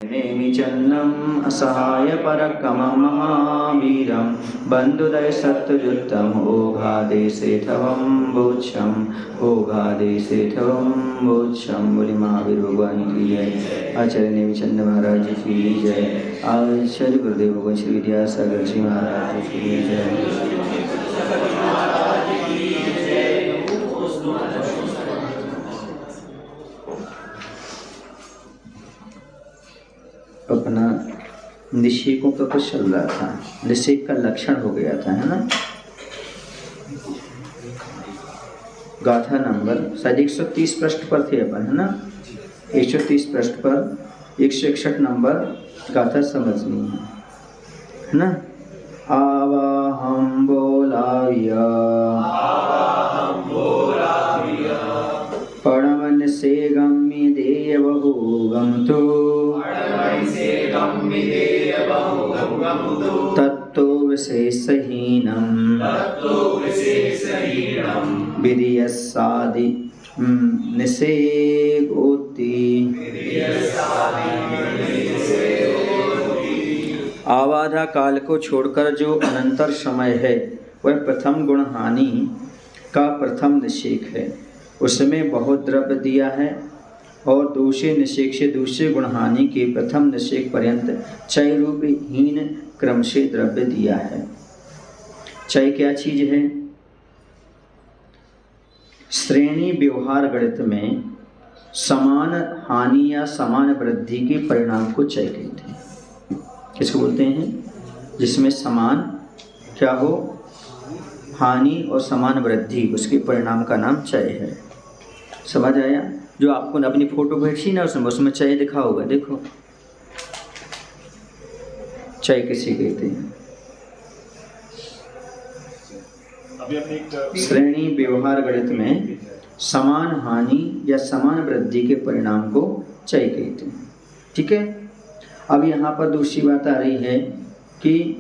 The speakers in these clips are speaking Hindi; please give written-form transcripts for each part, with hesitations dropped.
नेमिचन्नम् असहायपरक्रमं महावीरं बन्धुदयसत्तुजुत्तम् ओघादेशेथवं बोच्छं बोली महावीर भगवान की जय। आचार्य नेमिचंद महाराज की जय। आचार्य गुरुदेव भगवान श्री विद्यासागर जी महाराज की जय। अपना निषेकों का कुछ चल रहा था, निषेक का लक्षण हो गया था, है ना। गाथा नंबर शायद 130 पृष्ठ पर थे अपन, है ना। 130 पृष्ठ पर 161 नंबर गाथा समझनी है ना। आवाहम बोलाविया परमन से गम्य देय बहुगम तो तत्तो विशेषहीनम विधियस्सादि निषेगोति। आवाधा काल को छोड़कर जो अनंतर समय है वह प्रथम गुण हानि का प्रथम निषेक है। उसमें बहुत द्रव्य दिया है और दूसरे निषेक से दूसरे गुणहानि के प्रथम निषेक पर्यंत चय रूप हीन क्रम से द्रव्य दिया है। चय क्या चीज है? श्रेणी व्यवहार गणित में समान हानि या समान वृद्धि के परिणाम को चय कहते हैं। किसको बोलते हैं? जिसमें समान क्या हो, हानि और समान वृद्धि, उसके परिणाम का नाम चय है। समझ आया? जो आपको अपनी फोटो भेजी ना, उसमें चय दिखा होगा, देखो चय किसे कहते हैं? श्रेणी व्यवहार गणित में समान हानि या समान वृद्धि के परिणाम को चय कहते हैं। ठीक है। अब यहाँ पर दूसरी बात आ रही है कि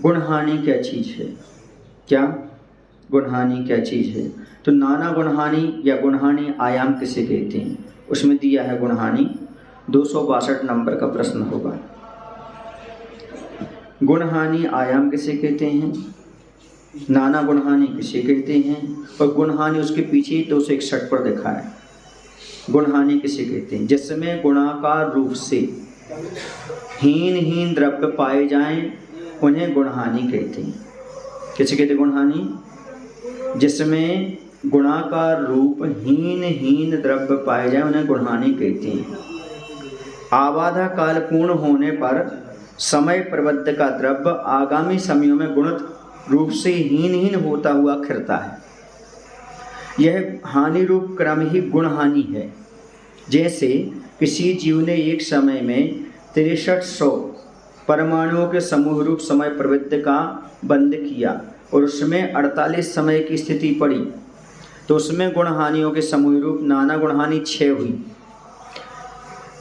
गुणहानि क्या चीज है। क्या गुणहानि क्या चीज है? तो नाना गुणहानि या गुणहानि आयाम किसे कहते हैं? उसमें दिया है गुणहानि, 262 नंबर का प्रश्न होगा। गुणहानि आयाम किसे कहते हैं, नाना गुणहानि किसे कहते हैं, और गुणहानि उसके पीछे 261 पर देखा है। गुणहानि किसे कहते हैं? जिसमें गुणाकार रूप से हीन द्रव्य पाए जाएं उन्हें गुणहानि कहते हैं। किसे कहते हैं गुणहानि? जिसमें गुणाकार रूप हीन द्रव्य पाए जाए उन्हें गुणहानि कहते हैं। आबाधा काल पूर्ण होने पर समय प्रबद्ध का द्रव्य आगामी समयों में गुणित रूप से हीन होता हुआ खिरता है। यह हानि रूप क्रम ही गुणहानि है। जैसे किसी जीव ने एक समय में 6300 परमाणुओं के समूह रूप समय प्रवृत्ति का बंद किया और उसमें 48 समय की स्थिति पड़ी, तो उसमें गुणहानियों के समूह रूप नाना गुणहानि 6 हुई।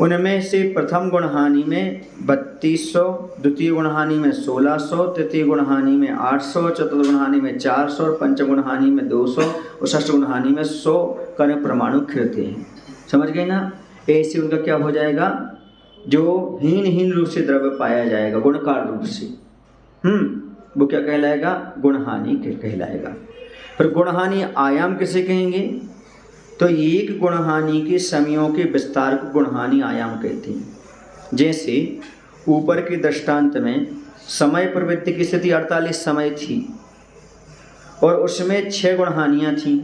उनमें से प्रथम गुणहानि में 3200, द्वितीय गुणहानि में 1600, तृतीय गुणहानि में 800, चतुर्थ गुणहानि में 400 और पंचम गुणहानि में 200 और षष्ठ गुणहानि में 100 कण परमाणु खिलते हैं। समझ गए ना? ऐसे उनका क्या हो जाएगा? जो हीन रूप से द्रव्य पाया जाएगा गुणकार रूप से, वो क्या कहलाएगा? गुणहानि कहलाएगा। पर गुणहानि आयाम किसे कहेंगे? तो एक गुणहानि के समयों के विस्तार को गुणहानि आयाम कहते हैं। जैसे ऊपर के दृष्टांत में समय प्रवृत्ति की स्थिति 48 समय थी और उसमें 6 गुणहानियाँ थीं,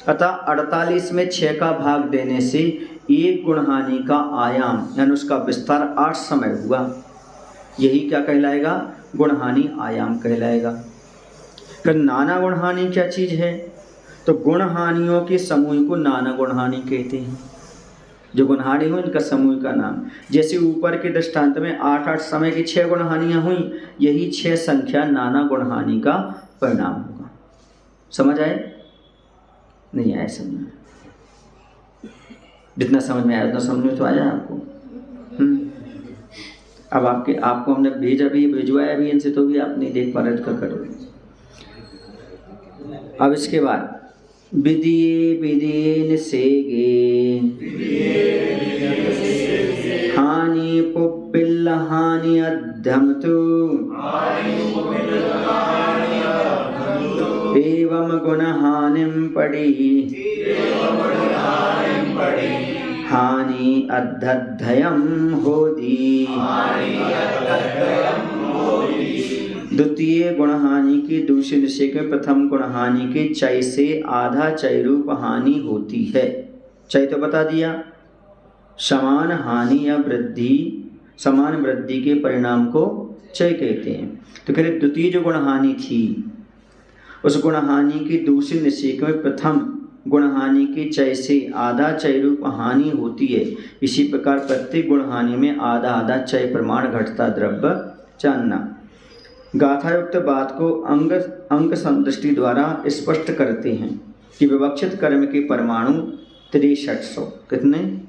अतः 48 में 6 का भाग देने से एक गुणहानि का आयाम यानी उसका विस्तार 8 समय हुआ। यही क्या कहलाएगा? गुणहानि आयाम कहलाएगा। फिर नाना गुणहानि क्या चीज है? तो गुणहानियों के समूह को नाना गुणहानि कहते हैं। जो गुणहानि हो इनका समूह का नाम। जैसे ऊपर के दृष्टांत में 8 समय की 6 गुणहानियां हुई, यही 6 संख्या नाना गुणहानि का परिणाम होगा। समझ आए? नहीं आया समझ? जितना समझ में आया उतना समझ में तो आया आपको। अब आपको हमने भिजवाया भी इनसे, तो भी आप नहीं देख पा रहे, तो करोगे। अब इसके बाद विधिये निषेगे हानि पिल्लहानि अध्यमतु एवं गुणहानिं पड़ी हानि अध्यध्ययम होदी। द्वितीय गुणहानि की दूसरे निषेध में प्रथम गुणहानि के चय से आधा चय रूप हानि होती है। चय तो बता दिया, समान हानि या वृद्धि, समान वृद्धि के परिणाम को चय कहते हैं। तो कह रहे द्वितीय जो गुणहानि थी उस गुणहानि की दूसरी निषेध में प्रथम गुणहानि के चय से आधा चय रूप हानि होती है। इसी प्रकार प्रत्येक गुणहानि में आधा आधा चय प्रमाण घटता द्रव्य जानना। गाथायुक्त बात को अंक संदृष्टि द्वारा स्पष्ट करते हैं कि विवक्षित कर्म के परमाणु 6300 कितने,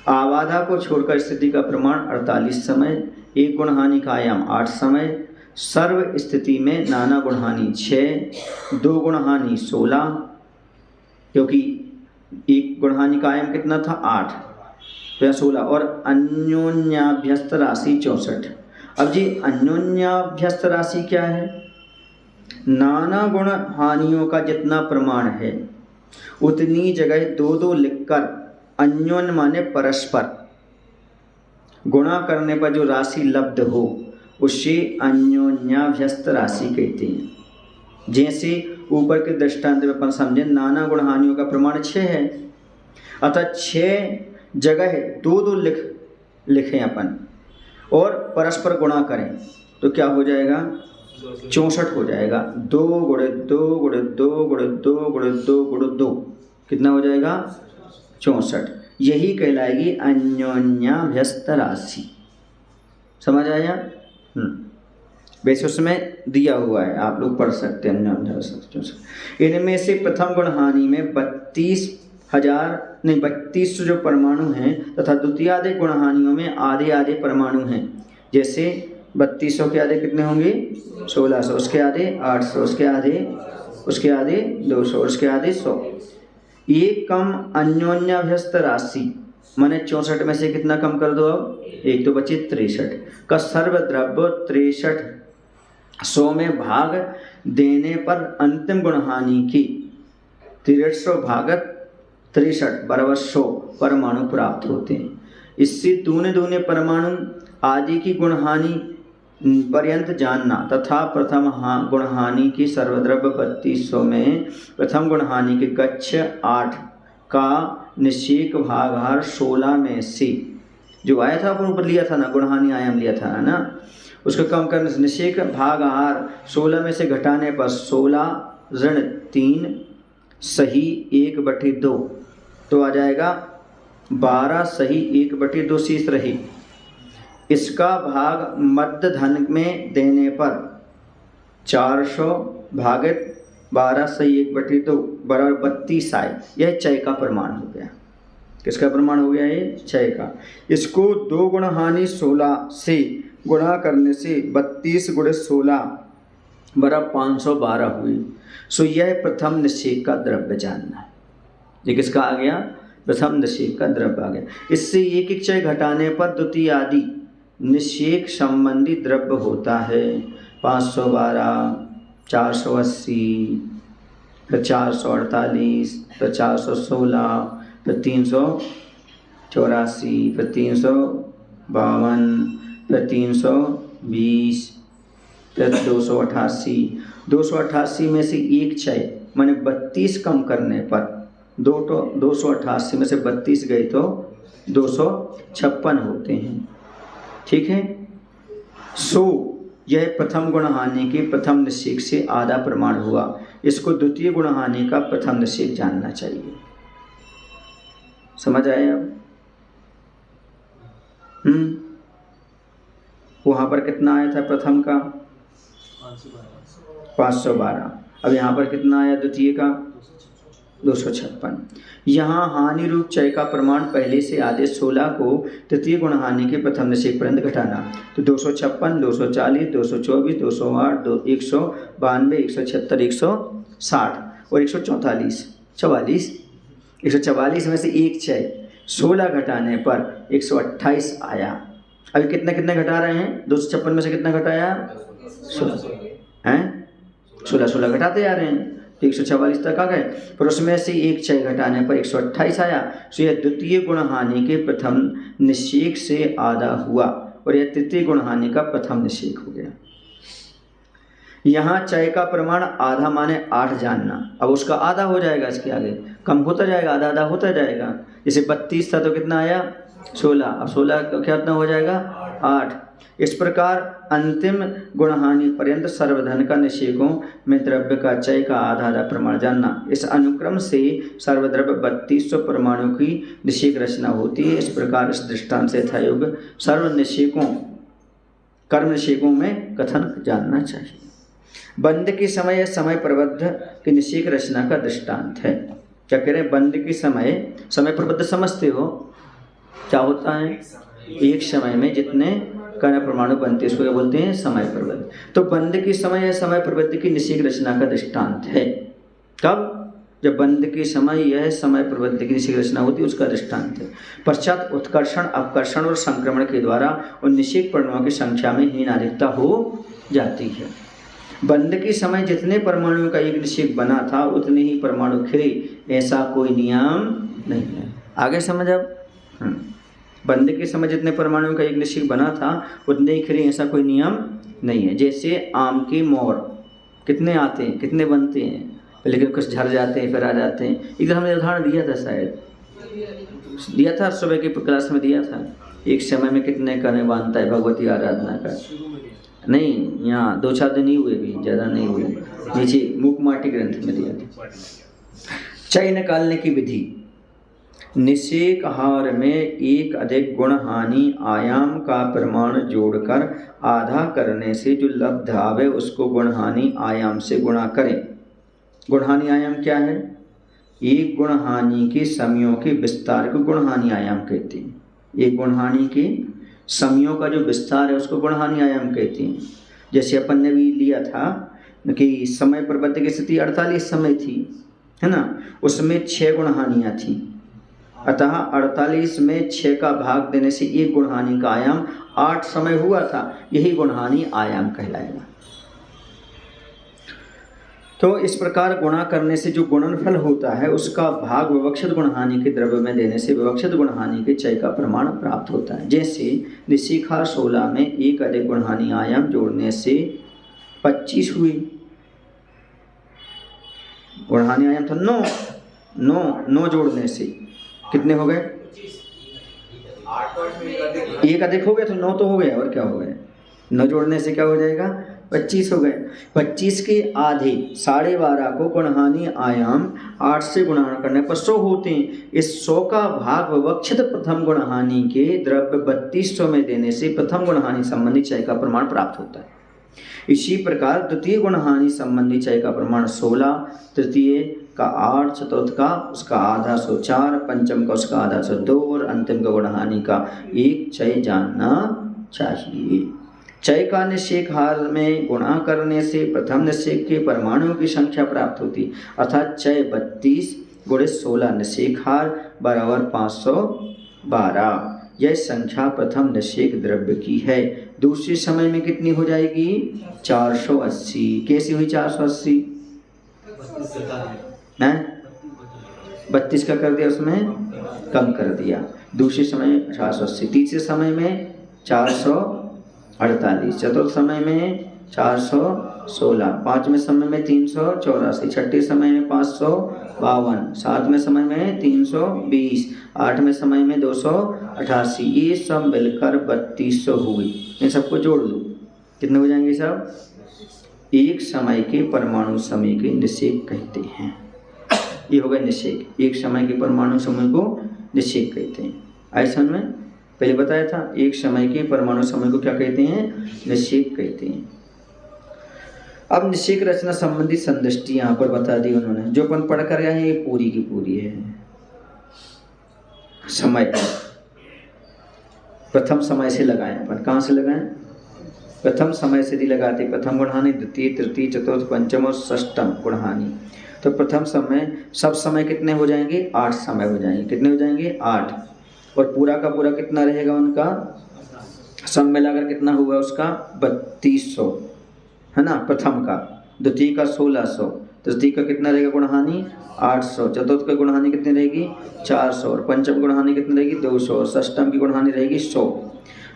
आवाधा को छोड़कर स्थिति का प्रमाण 48 समय, एक गुणहानि का आयाम 8 समय, सर्व स्थिति में नाना गुणहानि 6, दो गुणहानि 16, क्योंकि एक गुणहानि का आयाम कितना था 8 तो यह 16, और अन्योन्याभ्यस्त राशि 64। अब जी अन्योन्याभ्यस्त राशि क्या है? नाना गुण हानियों का जितना प्रमाण है उतनी जगह दो दो लिखकर अन्योन्य माने परस्पर गुणा करने पर जो राशि लब्ध हो उसे अन्योन्याभ्यस्त राशि कहते हैं। जैसे ऊपर के दृष्टांत में अपन समझे नाना गुण हानियों का प्रमाण 6 है, अतः 6 जगह दो दो लिखें अपन और परस्पर गुणा करें तो क्या हो जाएगा? 64 हो जाएगा। 2 गुणे 2 गुणे 2 गुणे 2 गुणे 2 गुणे 2 कितना हो जाएगा? 64। यही कहलाएगी अन्योन्याभ्यस्त राशि। समझ आया? वैसे उसमें दिया हुआ है, आप लोग पढ़ सकते हैं अन्योन्याभ्यस्त 64। इनमें से प्रथम गुण हानि में 3200 जो परमाणु हैं तथा द्वितीय आधे गुण हानियों में आधे आधे परमाणु हैं। जैसे 3200 के आधे कितने होंगे? 1600, उसके आधे 800, उसके आधे 200, उसके आधे 100। एक कम अन्योन्याभ्यस्त राशि माने 64 में से कितना कम कर दो? अब एक तो बचे 63 का सर्वद्रव्य 6300 में भाग देने पर अंतिम गुणहानि की 6300 भागत 63 बराबर 100 परमाणु प्राप्त होते हैं। इससे दूने दूने परमाणु आदि की गुणहानि पर्यंत जानना तथा प्रथम गुणहानि की सर्वद्रव्य 3200 में प्रथम गुणहानि के कक्ष 8 का निषेक भागाहार 16 में से जो आया था अपन ऊपर लिया था ना, गुणहानि आयाम लिया था ना, उसको कम करने से निषेक भागाहार 16 में से घटाने पर 16 ऋण 3 सही 1/2 तो आ जाएगा 12 सही 1/2 शेष रही। इसका भाग मध्य धन में देने पर 400 भागित 12 सही 1/2 बराबर 32 आए। यह चय का प्रमाण हो गया। किसका प्रमाण हो गया? ये चय का। इसको 2 गुणहानि 16 से गुणा करने से 32 गुणे 16 बराबर 512 हुई। सो यह प्रथम निषेक का द्रव्य जानना है। ये किसका आ गया? प्रथम निषेक का द्रव्य आ गया। इससे एक एक चय घटाने पर द्वितीय आदि निषेक संबंधी द्रव्य होता है। 512, 480, फिर 448, फिर 416, फिर 384, फिर 352, फिर 320, फिर 288। 288 में से एक चय माने 32 कम करने पर 288 में से 32 गए तो 256 होते हैं। ठीक है। सो यह प्रथम गुणहानि के प्रथम निषेक से आधा प्रमाण हुआ। इसको द्वितीय गुणहानि का प्रथम निषेक जानना चाहिए। समझ आए अब? वहां पर कितना आया था प्रथम का? 512। अब यहाँ पर कितना आया द्वितीय का? 256। यहाँ हानि रूप चय का प्रमाण पहले से आदेश 16 को तृतीय गुणहानि के प्रथम निषेक पर्यंत घटाना। तो 256, 240, 224, 208, 192, 176, 160 और 144, 144 में से एक चय 16 घटाने पर 128 आया। अभी कितने कितने घटा रहे हैं? 256 में से कितना घटाया? 16 हैं, 16 घटाते आ रहे हैं तो 144 तक आ गए। पर उसमें से एक क्षय घटाने पर 128 आया। तो यह द्वितीय गुण हानि के प्रथम निषेक से आधा हुआ और यह तृतीय गुण हानि का प्रथम निषेक हो गया। यहाँ क्षय का प्रमाण आधा माने 8 जानना, अब उसका आधा हो जाएगा, इसके आगे कम होता जाएगा, आधा आधा होता जाएगा। जैसे 32 था तो कितना आया? 16, अब 16 का कितना हो जाएगा? 8। इस प्रकार अंतिम गुणहानि पर्यंत सर्वधन का निषेकों में द्रव्य का क्षय का आधा आधा प्रमाण जानना। इस अनुक्रम से सर्वद्रव्य 3200 परमाणु की निषेक रचना होती है। इस प्रकार इस दृष्टांत से यथायोग सर्व निषेकों कर्म निषेकों में कथन जानना चाहिए। बंद के समय समय प्रबद्ध की निषेक रचना का दृष्टांत है। क्या कह रहे हैं? बंद के समय प्रबद्ध समझते हो क्या होता है? एक समय में जितने कण परमाणु बनते हैं उसको क्या बोलते हैं? समय प्रबद्ध। तो बंद के समय समय प्रबद्ध की निषेक रचना का दृष्टांत है। कब? जब बंद के समय यह समय प्रबद्ध की निषेक रचना होती है, उसका दृष्टांत है। पश्चात उत्कर्षण अपकर्षण और संक्रमण के द्वारा उन निषेक परमाणुओं की संख्या में हीन अधिकता हो जाती है। बंद के समय जितने परमाणुओं का एक निषेक बना था उतने ही परमाणु खिले, ऐसा कोई नियम नहीं है। आगे समझ अब? बंद के समय जितने परमाणुओं का एक निषेक बना था उतने ही खिले, ऐसा कोई नियम नहीं है। जैसे आम के मोर कितने आते हैं, कितने बनते हैं, लेकिन कुछ झड़ जाते हैं फिर आ जाते हैं। इधर हमने उदाहरण दिया था, शायद दिया था, सुबह की क्लास में दिया था। एक समय में कितने कने बांधता है भगवती आराधना का? नहीं, यहाँ 2-4 दिन ही हुए, भी ज़्यादा नहीं हुए। नीचे मूकमाटी ग्रंथ में दिया था। क्षय निकालने की विधि। निषेक हार में एक अधिक गुण हानि आयाम का प्रमाण जोड़कर आधा करने से जो लब्ध आवे उसको गुण हानि आयाम से गुणा करें। गुण हानि आयाम क्या है? एक गुण हानि के समयों के विस्तार को गुण हानि आयाम कहते हैं। एक गुण हानि के समयों का जो विस्तार है उसको गुण हानि आयाम कहते हैं। जैसे अपन ने भी लिया था कि समय प्रबद्ध की स्थिति 48 समय थी, है ना? उसमें 6 गुण हानियाँ थी। अतः 48 में 6 का भाग देने से एक गुण हानि का आयाम 8 समय हुआ था। यही गुण हानि आयाम कहलाएगा। तो इस प्रकार गुणा करने से जो गुणनफल होता है उसका भाग विवक्षित गुणहानि के द्रव्य में देने से विवक्षित गुणहानि के क्षय का प्रमाण प्राप्त होता है। जैसे निषेकहार 16 में एक अधिक गुणहानि आयाम जोड़ने से 25 हुई। गुणहानि आयाम था 9 जोड़ने से कितने हो गए? एक अधिक हो गया तो 9 तो हो गया, और क्या हो गया? 9 जोड़ने से क्या हो जाएगा? 25 हो गए। 25 के आधे 12.5 को गुणहानि आयाम 8 से गुणा करने पर 100 होते हैं। इस 100 का भाग विवक्षित प्रथम गुणहानि के द्रव्य 3200 में देने से प्रथम गुणहानि संबंधी क्षय का प्रमाण प्राप्त होता है। इसी प्रकार द्वितीय गुणहानि संबंधी क्षय का प्रमाण 16, तृतीय का 8, चतुर्थ का उसका आधा 104, पंचम का उसका आधा 102 और अंतिम का गुणहानि का 1 क्षय जानना चाहिए। क्षय का निषेक हाल में गुणा करने से प्रथम निषेक के परमाणुओं की संख्या प्राप्त होती, अर्थात क्षय 32 गुणे 16 निषेक हाल बराबर 512। यह संख्या प्रथम निषेक द्रव्य की है। दूसरे समय में कितनी हो जाएगी? 480। कैसी हुई 480? 32 का कर दिया, उसमें कम कर दिया। दूसरे समय 480, तीसरे समय में 448, चतुर्थ समय में 416, पांचवें समय में 384, छठे समय में 552, सातवें समय में 320, आठवें समय में 288। ये सब मिलकर 3200 हुई। इन सबको जोड़ लो, कितने हो जाएंगे सब? एक समय के परमाणु समय के निषेक कहते हैं। ये हो गए निषेक। एक समय के परमाणु समय को निषेक कहते हैं। ऐसा में पहले बताया था, एक समय के परमाणु समय को क्या कहते हैं? निषेक कहते हैं। अब निषेक रचना संबंधी संदृष्टि यहाँ पर बता दी उन्होंने। जो अपन पढ़ कर गए हैं ये पूरी की पूरी है। समय प्रथम समय से लगाएं अपन। कहाँ से लगाएं? प्रथम समय से यदि लगाते प्रथम गुणहानि, द्वितीय, तृतीय, चतुर्थ, पंचम और षष्टम गुणहानि, तो प्रथम समय सब समय कितने हो जाएंगे? 8 समय हो जाएंगे। कितने हो जाएंगे? 8। और पूरा का पूरा कितना रहेगा उनका? सब मिलाकर कितना हुआ उसका 3200, है ना, प्रथम का। द्वितीय का 1600, तृतीय का कितना रहेगा गुणहानि 800, चतुर्थ का गुणहानि कितनी रहेगी 400, और पंचम गुणहानि कितनी रहेगी 200, और षष्टम की गुणहानि रहेगी 100।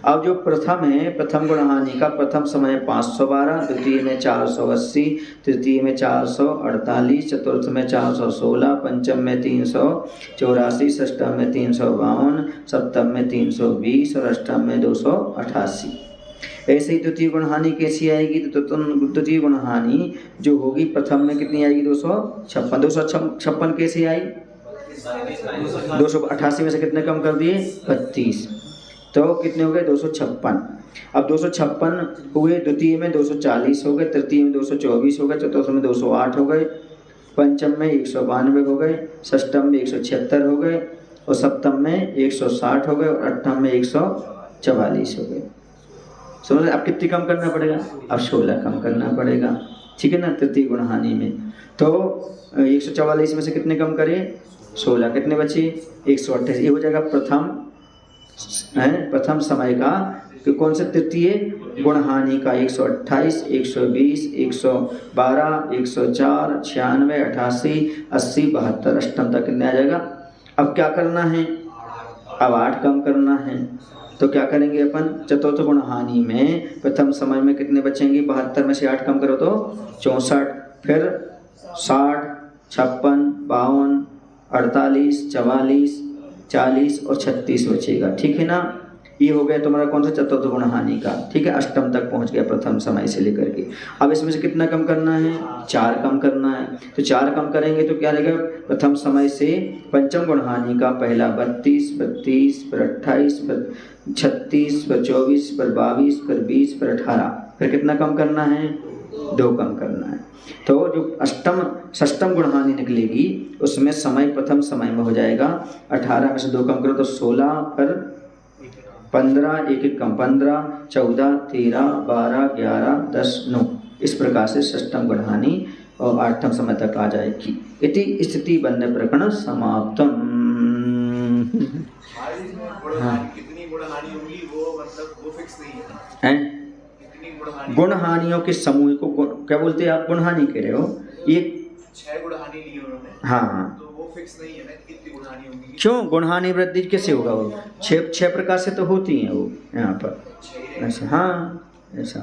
अब जो प्रथम है, प्रथम गुणहानि का प्रथम समय 512, द्वितीय में 480, तृतीय में 448, चतुर्थ में 416, पंचम में 384, षष्टम में 352, सप्तम में 320 और अष्टम में 288। ऐसे ही द्वितीय गुणहानि कैसी आएगी? तो द्वितीय गुणहानि जो होगी प्रथम में कितनी आएगी 256। 256 कैसे आई? 288 में से कितने कम कर दिए 32, तो कितने हो गए 256। अब 256 हुए, द्वितीय में 240 हो गए, तृतीय में 224 हो गए, चतुर्थ में 208 हो गए, पंचम में 192 हो गए, षष्टम में 176 हो गए, और सप्तम में 160 हो गए, और अष्टम में 144 हो गए। समझ? अब कितनी कम करना पड़ेगा? अब 16 कम करना पड़ेगा, ठीक है ना, तृतीय गुणहानि में। तो 144 में से कितने कम करें 16, कितने बचे 128। ये हो जाएगा प्रथम समय का, कि कौन से? तृतीय गुणहानि का 128, 120, 112, 104, 96, 88, 80, 72, अष्टम तक कितने आ जाएगा? अब क्या करना है? अब 8 कम करना है। तो क्या करेंगे अपन? चतुर्थ गुणहानि में प्रथम समय में कितने बचेंगे? 72 में से 8 कम करो तो 64, फिर 60, 56, 52, 48, 44, 40 और 36 बचेगा, ठीक है ना। ये हो गया तुम्हारा कौन सा? चतुर्थ गुणहानि का, ठीक है, अष्टम तक पहुंच गया प्रथम समय से लेकर के। अब इसमें से कितना कम करना है? 4 कम करना है। तो 4 कम करेंगे तो क्या रहेगा? प्रथम समय से पंचम गुणहानि का पहला 32, 32, फिर 28, फिर 36, फिर 24, फिर 22, फिर 20, फिर 18, फिर कितना कम करना है? 2 कम करना है। तो जो षष्टम गुणहानि निकलेगी उसमें समय प्रथम समय में हो जाएगा 18 में से 2 कम करो तो 16, फिर 15, 1 कम 15, 14, 13, 12, 11, 10, 9, इस प्रकार से षष्टम गुणहानि और 8वें समय तक आ जाएगी। इति स्थिति बंध प्रकरण समाप्तम। कितनी गुणहानि होगी वो मतलब वो फिक्स नहीं है। गुणहानियों के समूह को क्या बोलते हैं आप? गुणहानि कह रहे हो? ये 6 गुणहानि ली उन्होंने, हाँ, तो वो फिक्स नहीं है ना कितनी गुणहानि होगी। क्यों? गुणहानि वृद्धि कैसे होगा? वो 6 प्रकार से तो होती हैं वो यहाँ पर ऐसा। हाँ, ऐसा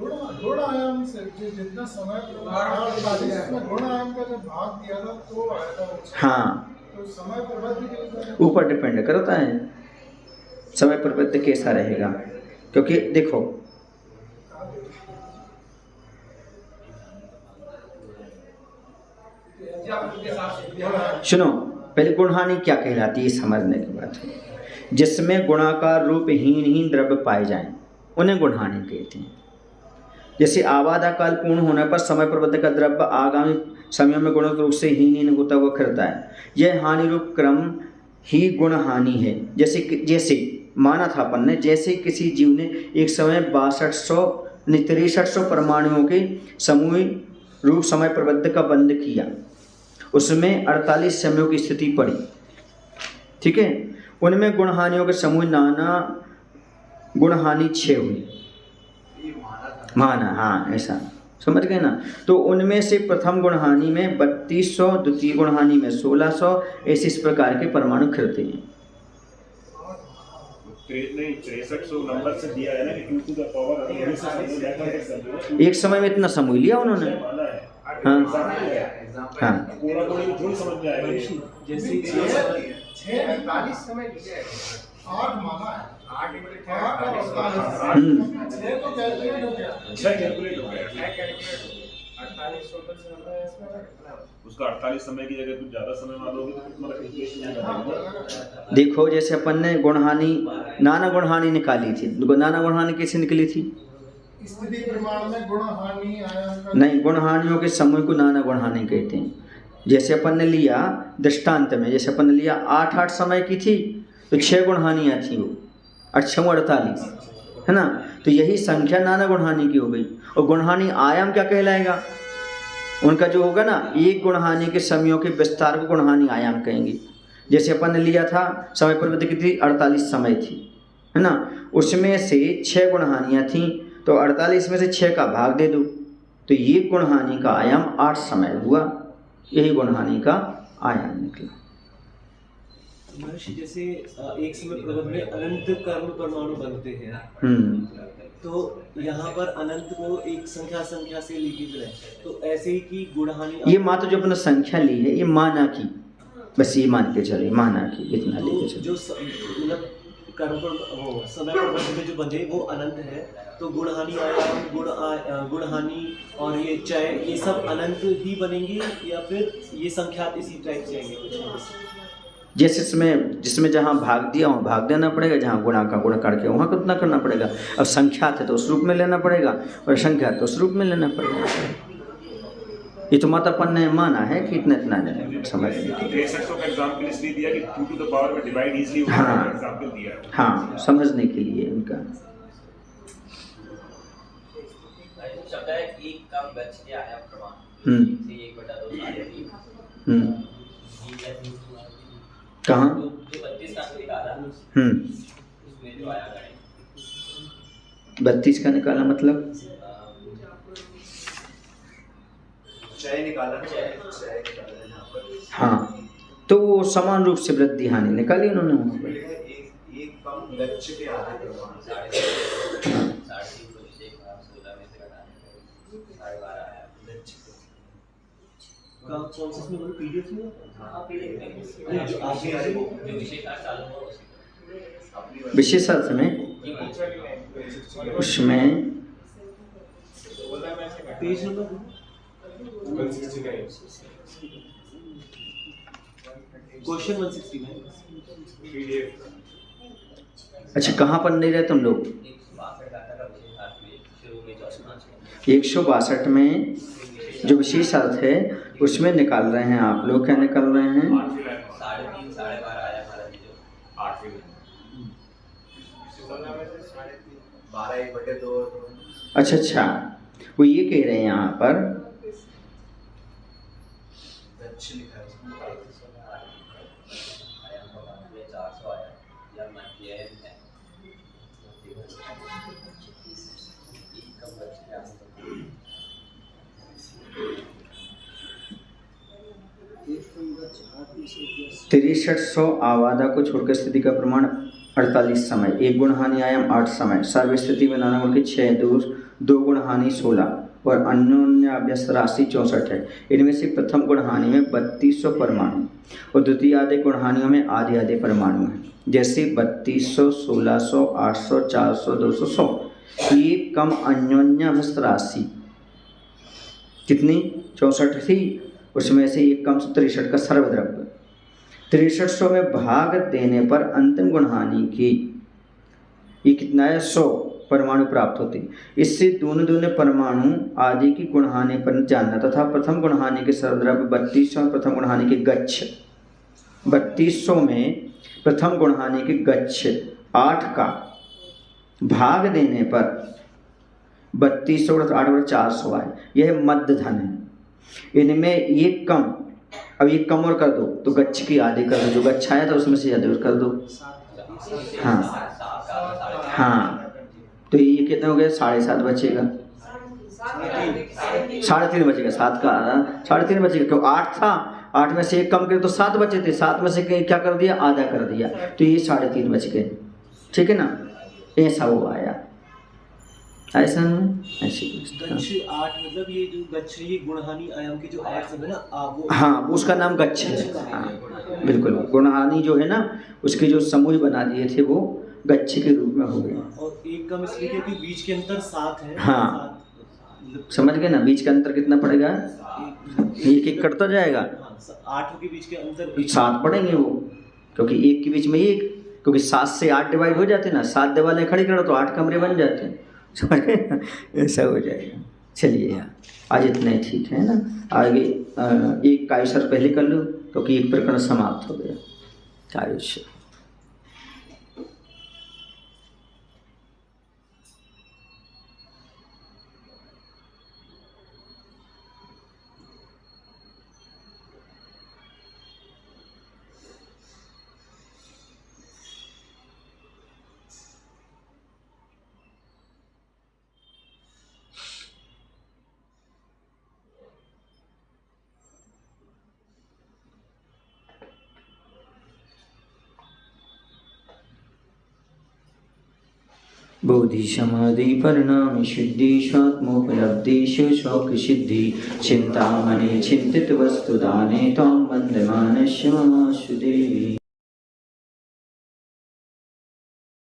गुण आयाम से जितना समय गुण आयाम का जब भाग दिया था तो आया था। हाँ, तो समय प्रबंध ऊपर डिपेंड करता है समय प्रबंध कैसा रहेगा। क्योंकि देखो सुनो, पहले गुणहानि क्या कहलाती है समझने की बात है। जिसमें गुणाकार रूप हीन द्रव्य पाए जाएं उन्हें गुणहानि कहते हैं। जैसे आबादा काल पूर्ण होने पर समय प्रबंध का द्रव्य आगामी समयों में गुणों रूप से हीन होता हुआ खिलता है। यह हानि रूप क्रम ही गुणहानि है। जैसे माना था अपन ने, जैसे किसी जीव ने एक समय 6300 परमाणुओं के समूह रूप समय प्रबंध का बंध किया, उसमें 48 समयों की स्थिति पड़ी, ठीक है। उनमें गुणहानियों के समूह नाना गुणहानि 6 हुई, माना, हाँ ऐसा समझ गए ना। तो उनमें से प्रथम गुणहानि में 3200, द्वितीय गुणहानि में 1600, ऐसे इस प्रकार के परमाणु खिलते हैं। नहीं 6300 नंबर से दिया है ना कि 2 to the power एक समय में इतना समूह लिया उन्होंने। हाँ हाँ, पूरा थोड़ी समझ में आएगा। जैसे 48 समय लिया है, 8 माना है, 8 और 6 तो कैलकुलेट हो गया, 6 कैलकुलेट हो गया, 48 टोटल से होता है इसमें। उसका 48 समय की जगह कुछ ज्यादा समय मानोगे तो तुम्हारा कैलकुलेशन नहीं करेगा। देखो जैसे अपन ने गुणहानि नाना गुणहानि निकाली थी, नाना गुणहानि कैसे निकली थी? स्थिति प्रमाण में गुणहानि आयाम का नहीं, गुणहानियों के समूह को नाना गुणहानि कहते हैं। जैसे अपन ने लिया दृष्टांत में, जैसे अपन ने लिया 8 समय की थी तो 6 गुणहानियाँ थी, वो 8 48 है ना। तो यही संख्या नाना गुणहानि की हो गई। और गुणहानि आयाम क्या कहलाएगा? उनका जो होगा ना, एक गुणहानि के समयों के विस्तार को गुणहानि आयाम कहेंगे। जैसे अपन ने लिया था समय प्रवृत्ति की थी 48 समय थी, है ना, उसमें से 6 गुणहानियाँ थीं, तो 48 में से 6 का भाग दे दो, तो ये गुणहानि का आयाम 8 समय हुआ, यही गुणहानि का आयाम निकला। महर्षि जैसे एक समय प्रबंध में अनंत कर्म परमाणु बनते हैं, तो यहाँ पर अनंत को एक संख्या से लेके चले, तो ऐसे ही की गुणहानि ये मात्र जो अपने संख्या ली है ये माना की, बस ये मान के चले, माना की इतना लेके चले। जो मतलब कर्म पर वो समय प्रबंध में जो बंधे वो अनंत है, तो गुणहानि आयाम गुणहानि और ये चय ये सब अनंत ही बनेंगे या फिर ये संख्यात इसी टाइप से आएंगे? जैसे जिसमें जहाँ भाग दिया वहाँ भाग देना पड़ेगा, जहाँ गुणा का गुण करके वहाँ कितना करना पड़ेगा। अब संख्यात है तो उस रूप में लेना पड़ेगा, और संख्यात तो उस रूप में लेना पड़ेगा। ये तो माता अपन ने माना है कि इतना इतना समझ लीजिए। 6300 का एग्जांपल इसलिए दिया कि 2 टू द पावर में डिवाइड इजीली होता है, एग्जांपल दिया है। हाँ, समझने के लिए उनका। शब्द है एक का गच्छ के आयाम प्रमाण से 1/2 सारे कहाँ? जो 32 का निकाला उसमें जो आया गणित 32 का निकाला मतलब चय निकाला, चय निकाला यहाँ पर। हाँ, तो समान रूप से वृद्धि हानि निकाली उन्होंने वहाँ पर। एक कम गच्छ के आधे प्रमाण 3.5 16 में से घटाने 12.5 आया गच्छ कौन सा इसमें मतलब पीडीएफ में? हाँ पीडीएफ जो आपने जो विशेषार्थ चालू हुआ उसी विशेषार्थ में उसमें पेज नंबर 169 अच्छा, कहाँ पर नहीं रहे तुम लोग? 162 में जो विशेषार्थ है उसमें निकाल रहे हैं आप लोग। क्या निकाल रहे हैं? 3.5 12.5 आया हमारा जो 8 12 1/2। अच्छा, वो ये कह रहे हैं यहाँ पर गच्छ लिखा है 400 आया या मध्य है कम गच्छ के आयाम 6300 आवादा को छोड़कर स्थिति का प्रमाण 48 समय, 1 गुण हानि आयाम 8 समय, सर्व स्थिति में नाना गुण के 6 2 गुण हानि 16 और अन्योन्य अभ्यस्त राशि 64 है। इनमें से प्रथम गुण हानि में 3200 परमाणु और द्वितीय आधे गुण हानियों में आधे आधे परमाणु हैं, जैसे 3200 1600 800 400 200 100। ये कम अन्योन्य अभ्यस्त राशि कितनी 64 थी, उसमें से एक कम 63 का सर्वद्रव्य 6300 में भाग देने पर अंतिम गुणहानि की ये कितना है 100 परमाणु प्राप्त होते। इससे दोनों परमाणु आदि की गुणहानि पर जानना तथा प्रथम गुणहानि के सर्वद्रव्य 3200 में प्रथम गुणहानि के गच्छ 3200 में प्रथम गुणहानि के गच्छ 8 का भाग देने पर 3200 8 400 आए। यह मध्य धन है। इनमें एक कम, अब एक कम और कर दो तो गच्छ की आधे कर दो, जो गच्छ आया था उसमें से आधे और कर दो। हाँ, तो ये कितना हो गया 7.5 बचेगा, 3.5 बचेगा, 7 का 3.5 बचेगा, क्यों 8 था, 8 में से एक कम करे तो 7 बचे थे, 7 में से क्या कर दिया आधा कर दिया, तो ये 3.5 बच गए। ठीक है ना, ऐसा वो आया, ऐसा नहीं ऐसी गच्छ 8 मतलब ये जो गच्छ ये गुणहानि आयाम के जो 8 सब है ना वो, हाँ उसका नाम गच्छ है। हाँ बिल्कुल, गुणहानि जो है ना उसके जो समूह बना दिए थे वो गच्छ के रूप में हो गए। और एक कम इसलिए क्योंकि बीच के अंतर 7 है। हाँ समझ गए ना, बीच का अंतर कितना पड़ेगा, एक एक कटता जाएगा, 8 के बीच के अंतर 7 पड़ेंगे वो, क्योंकि एक के बीच में एक, क्योंकि 7 से 8 डिवाइड हो जाते ना, 7 दीवारें खड़ी करो तो 8 कमरे बन जाते हैं, समझ गए, ऐसा हो जाएगा। चलिए यार आज इतना ही ठीक है ना, आगे एक कायुसर पहले कर लो क्योंकि एक प्रकरण समाप्त हो गया कायुष। बोधि समाधि परिणाम सिद्धि स्वात्मोपलब्धि शौक सिद्धि चिंतामणि चिंतित वस्तु दाने त्वां वंदे मानस्य ममाशु देवी।